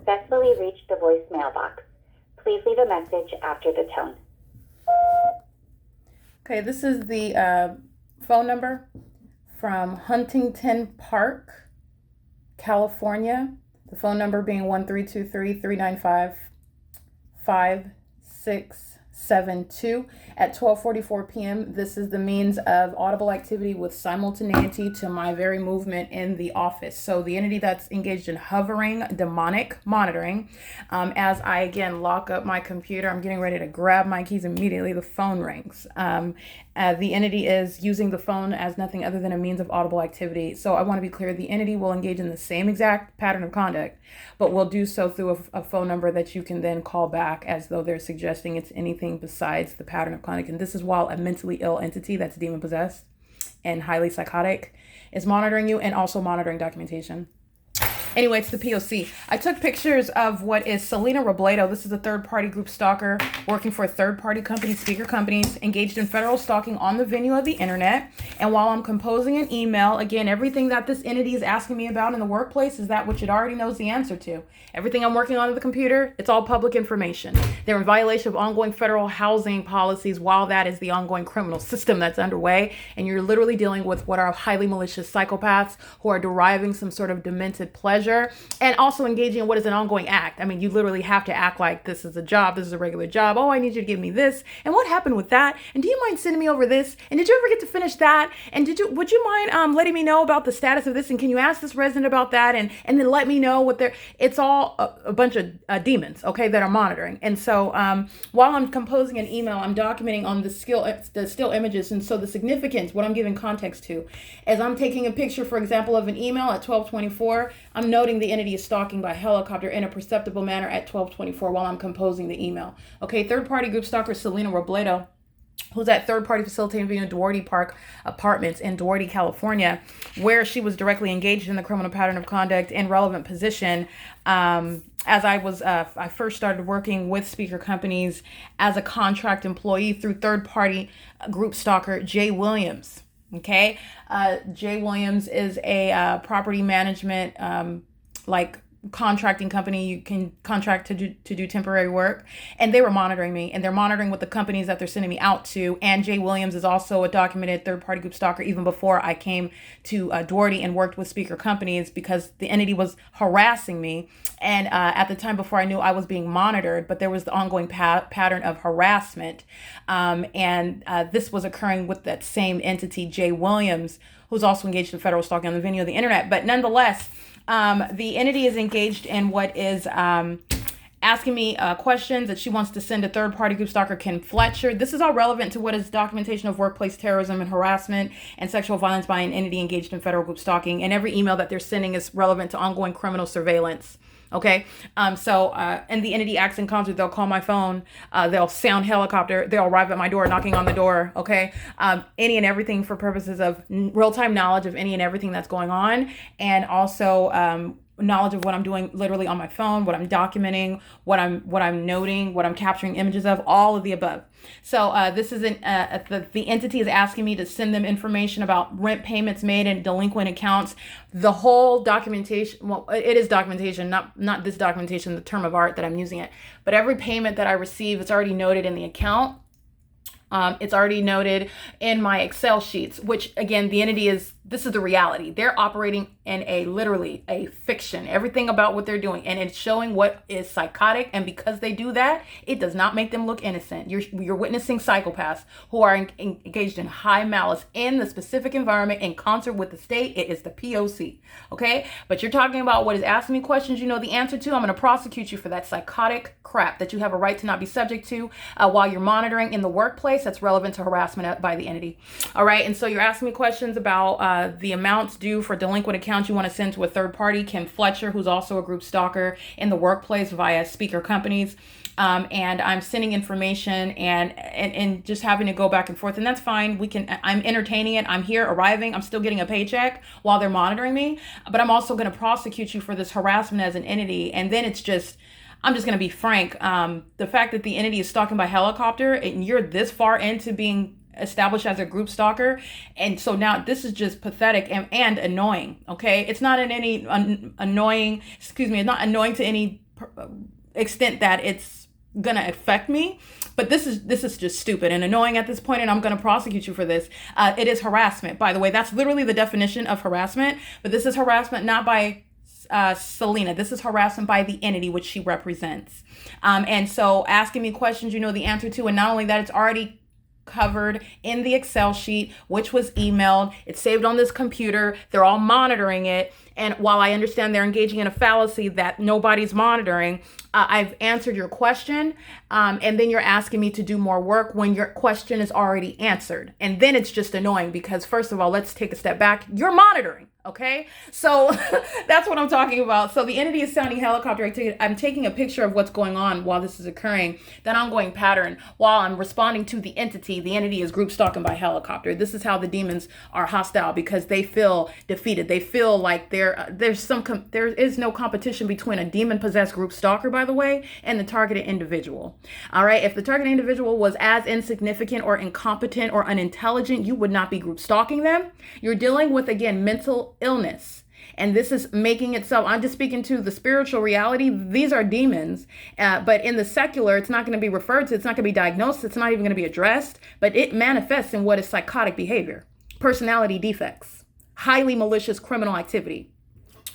successfully reached the voicemail box. Please leave a message after the tone. Okay, this is the phone number from Huntington Park, California. The phone number being 1-323-395-5672 at 12:44 p.m. This is the means of audible activity with simultaneity to my very movement in the office. So the entity that's engaged in hovering demonic monitoring. As I again lock up my computer, I'm getting ready to grab my keys immediately. The phone rings. The entity is using the phone as nothing other than a means of audible activity. So I want to be clear, the entity will engage in the same exact pattern of conduct, but will do so through a phone number that you can then call back as though they're suggesting it's anything besides the pattern of conduct. And this is while a mentally ill entity that's demon possessed and highly psychotic is monitoring you and also monitoring documentation. Anyway, it's the P.O.C. I took pictures of what is Selena Robledo. This is a third-party group stalker working for a third-party company, speaker companies, engaged in federal stalking on the venue of the internet. And while I'm composing an email, again, everything that this entity is asking me about in the workplace is that which it already knows the answer to. Everything I'm working on the computer, it's all public information. They're in violation of ongoing federal housing policies while that is the ongoing criminal system that's underway. And you're literally dealing with what are highly malicious psychopaths who are deriving some sort of demented pleasure and also engaging in what is an ongoing act. I mean, you literally have to act like this is a job. This is a regular job. Oh, I need you to give me this. And what happened with that? And do you mind sending me over this? And did you ever get to finish that? And would you mind letting me know about the status of this? And can you ask this resident about that? And then let me know what it's all a bunch of demons, okay, that are monitoring. And so while I'm composing an email, I'm documenting on the still images. And so the significance, what I'm giving context to, as I'm taking a picture, for example, of an email at 12:24, I'm noting the entity is stalking by helicopter in a perceptible manner at 12:24 while I'm composing the email. Okay, third-party group stalker Selena Robledo, who's at third-party facilitating via Duarte Park Apartments in Duarte, California, where she was directly engaged in the criminal pattern of conduct in relevant position. As I first started working with speaker companies as a contract employee through third-party group stalker Jay Williams. Okay, Jay Williams is a property management contracting company. You can contract to do temporary work, and they were monitoring me, and they're monitoring what the companies that they're sending me out to. And Jay Williams is also a documented third-party group stalker even before I came to Duarte and worked with speaker companies, because the entity was harassing me. And at the time, before I knew I was being monitored, but there was the ongoing pattern of harassment. And this was occurring with that same entity, Jay Williams, who's also engaged in federal stalking on the venue of the internet. But nonetheless, the entity is engaged in what is asking me questions that she wants to send to third-party group stalker Ken Fletcher. This is all relevant to what is documentation of workplace terrorism and harassment and sexual violence by an entity engaged in federal group stalking. And every email that they're sending is relevant to ongoing criminal surveillance. Okay. And the entity acts in concert. They'll call my phone. They'll sound helicopter. They'll arrive at my door, knocking on the door. Okay. Any and everything for purposes of real-time knowledge of any and everything that's going on. And also, knowledge of what I'm doing literally on my phone, what I'm documenting, what I'm noting, what I'm capturing images of, all of the above. So this is the entity is asking me to send them information about rent payments made and delinquent accounts. The whole documentation, well, it is documentation, not this documentation, the term of art that I'm using it, but every payment that I receive, it's already noted in the account. It's already noted in my Excel sheets, which again, this is the reality. They're operating in literally a fiction, everything about what they're doing. And it's showing what is psychotic. And because they do that, it does not make them look innocent. You're witnessing psychopaths who are engaged in high malice in the specific environment in concert with the state. It is the P.O.C. Okay. But you're talking about what is asking me questions you know the answer to. I'm going to prosecute you for that psychotic crap that you have a right to not be subject to while you're monitoring in the workplace. That's relevant to harassment by the entity. All right. And so you're asking me questions about the amounts due for delinquent accounts you want to send to a third party, Ken Fletcher, who's also a group stalker in the workplace via speaker companies. And I'm sending information and just having to go back and forth. And that's fine. I'm entertaining it. I'm here arriving. I'm still getting a paycheck while they're monitoring me. But I'm also going to prosecute you for this harassment as an entity. And then I'm just going to be frank. The fact that the entity is stalking by helicopter and you're this far into being established as a group stalker, and so now this is just pathetic and annoying. Okay, it's not in any annoying. Excuse me, it's not annoying to any extent that it's gonna affect me. But this is just stupid and annoying at this point, and I'm gonna prosecute you for this. It is harassment, by the way. That's literally the definition of harassment. But this is harassment not by Selena. This is harassment by the entity which she represents. And so asking me questions you know the answer to, and not only that, it's already covered in the Excel sheet, which was emailed. It's saved on this computer. They're all monitoring it. And while I understand they're engaging in a fallacy that nobody's monitoring, I've answered your question. And then you're asking me to do more work when your question is already answered. And then it's just annoying because, first of all, let's take a step back. You're monitoring. Okay, so that's what I'm talking about. So the entity is sounding helicopter. I'm taking a picture of what's going on while this is occurring. That ongoing pattern while I'm responding to the entity. The entity is group stalking by helicopter. This is how the demons are hostile because they feel defeated. They feel like there is no competition between a demon possessed group stalker, by the way, and the targeted individual. All right, if the targeted individual was as insignificant or incompetent or unintelligent, you would not be group stalking them. You're dealing with, again, mental illness. And this is making itself, I'm just speaking to the spiritual reality. These are demons. But in the secular, it's not going to be referred to. It's not going to be diagnosed. It's not even going to be addressed. But it manifests in what is psychotic behavior, personality defects, highly malicious criminal activity.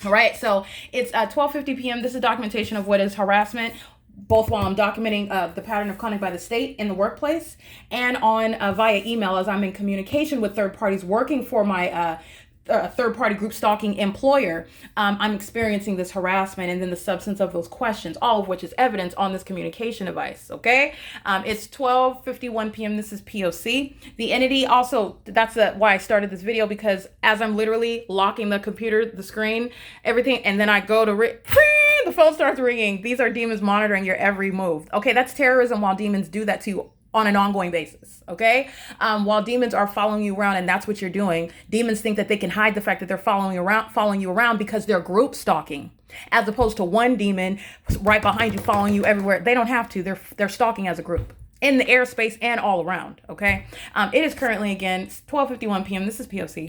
All right. So it's 12:50 p.m. This is documentation of what is harassment, both while I'm documenting the pattern of conduct by the state in the workplace and on via email as I'm in communication with third parties working for my third-party group stalking employer. I'm experiencing this harassment and then the substance of those questions, all of which is evidence on this communication device, okay? It's 12:51 p.m. This is P.O.C. The entity also, that's why I started this video, because as I'm literally locking the computer, the screen, everything, and then I go to the phone starts ringing. These are demons monitoring your every move. Okay, that's terrorism while demons do that to you on an ongoing basis, okay? While demons are following you around, and that's what you're doing, demons think that they can hide the fact that they're following you around because they're group stalking, as opposed to one demon right behind you following you everywhere. They don't have to. They're stalking as a group in the airspace and all around, okay? It is currently, again, 12:51 p.m. This is P.O.C.